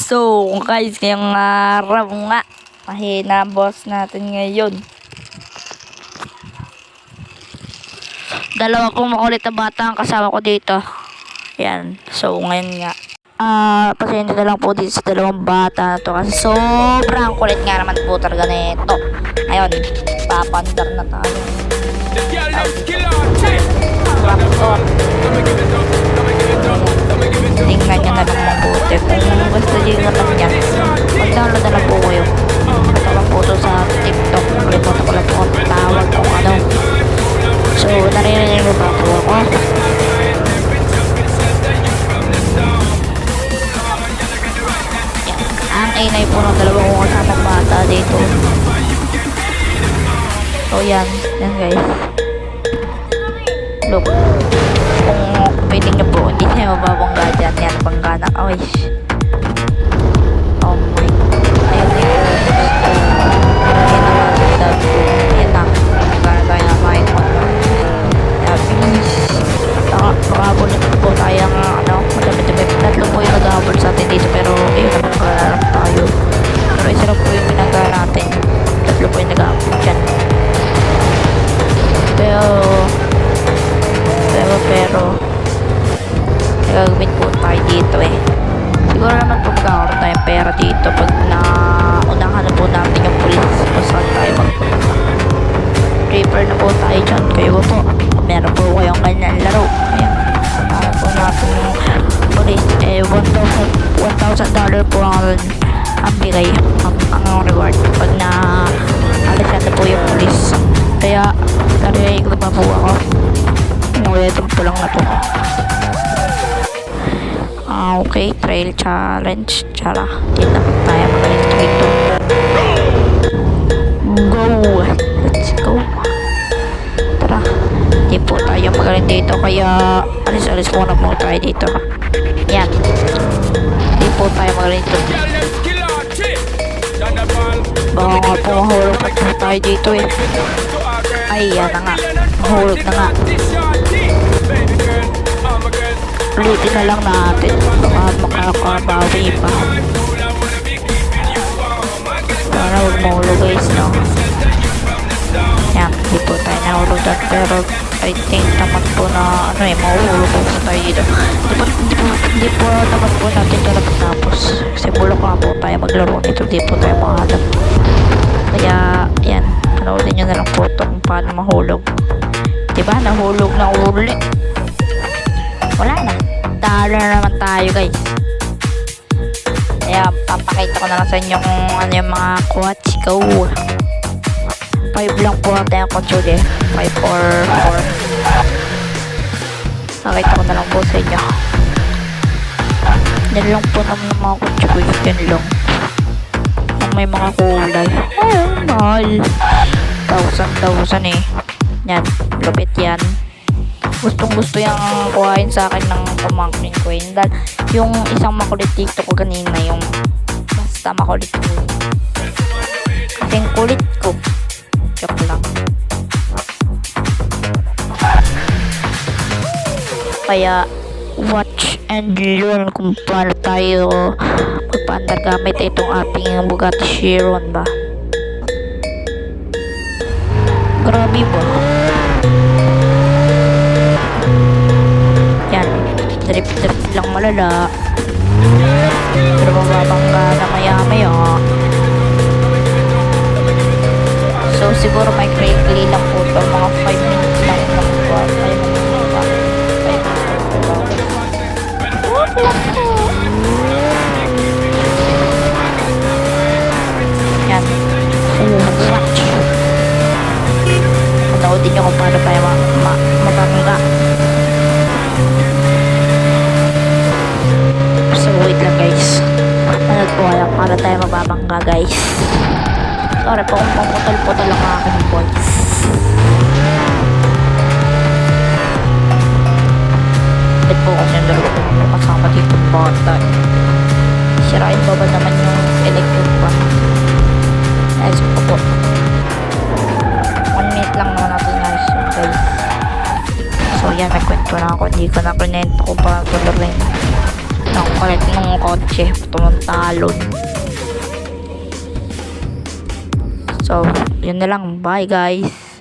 So guys, ngayong araw nga, mahina boss natin ngayon. Dalawa pong makulit na bata ang kasama ko dito. Yan, so ngayon nga pasensya na lang po dito sa dalawang bata na to kasi sobrang kulit nga naman po talaga nito. Ayun, papandar na tayo. Tingnan nyo na lang mabuti kung gusto nyo naman yan. Mag-download na lang po kayo. Ito lang po ito sa TikTok. Kalimutan ko lang po ang tawag kung ano. So, narinig mo ba po ako? Ang inay po ng dalawang kong kasamang bata dito. So, yan. Yan guys. Look. Kung piling nyo po, hindi tayo mababangga dyan. Yan, bangga na. Ay, oh my. Ayun na yun. Yan na. Bangga na tayo na kain mo. Makabulit po tayo ng madami-dami. Tatlo po yung nag-habol sa atin dito. Pero, ayun na bangga na lang tayo. Pero isa lang po yung pinangga natin. Tatlo po yung nag-habol dyan. Pero nagagawin po tayo dito eh. Siguro naman po magkakaroon tayong pera dito pag naunahan na po natin yung police kung saan tayo magpunta. Draper na po tayo dyan. Kayo po, meron po kayong ganyan laro. Ayan, naunahan po natin yung police. $1,000 po ang bigay, ang reward pag alisan na po yung police. Kaya narinig ko pa po ako. Ulitin po lang na po. Okay, trail challenge. Tsara, di naman tayo magaling dito. Go! Let's go. Tara, di po tayo magaling dito. Kaya alis-alis muna po tayo dito. Yan. Di po tayo magaling dito. Baka nga po mahulog pa po tayo dito eh. Ay, yan na nga. Mahulog na nga. Ulitin na lang natin. Baka makakabawi pa. Sana huwag mahulog guys, no? Yan, hindi po tayo nahulog doon. Pero I think naman po na mahulog po tayo dito. Hindi po naman po natin ito napatapos. Kasi bulok nga po tayo maglaro nito. Hindi po tayo makahanap. Kaya, yan. Panoodin nyo na lang po ito kung paano mahulog. Diba? Nahulog na uli. Wala na. Talo na naman tayo guys. Kaya papakita ko na lang sa inyo kung ano yung mga quads ko. 5 lang po natin ang control eh. 5 or 4. Nakita ko na lang po sa inyo. Yan lang po naman yung mga control. Yan lang. May mga kulay. Ay, mahal. 1,000 eh. Yan. Lupit yan. Gustong gusto yung kuhain sa akin ng pamangkin ko yun. Dahil yung isang makulit dito ko kanina, yung basta makulit ko. Kasing kulit ko. Joke lang. Kaya watch and learn kung paano tayo magpaandar gamit itong ating Bugatti Chiron ba. Grabe ba? Yan, drip lang malala. Pero mababangga na maya-maya. So siguro may quickly lang po ito, mga 5 minutes lang po. 5 minutes lang. 5 minutes lang. Yan. So watch. Panoodin nyo kung paano tayo mabangga. So wait lang guys. Manood po alam para tayo mababangga guys. Sorry po kung pamutol-putol ang aking voice. Bit po kasi yung dalawa kong kasama dito bata. Sirain ba naman yung electric fan? Ayos po po. 1 minute lang naman natin guys. So yan, nagkwento na ako. Hindi ko na kunento ko pa tuloy. Ang kulit ng kotse. Tumuntalon. So, yun na lang. Bye guys.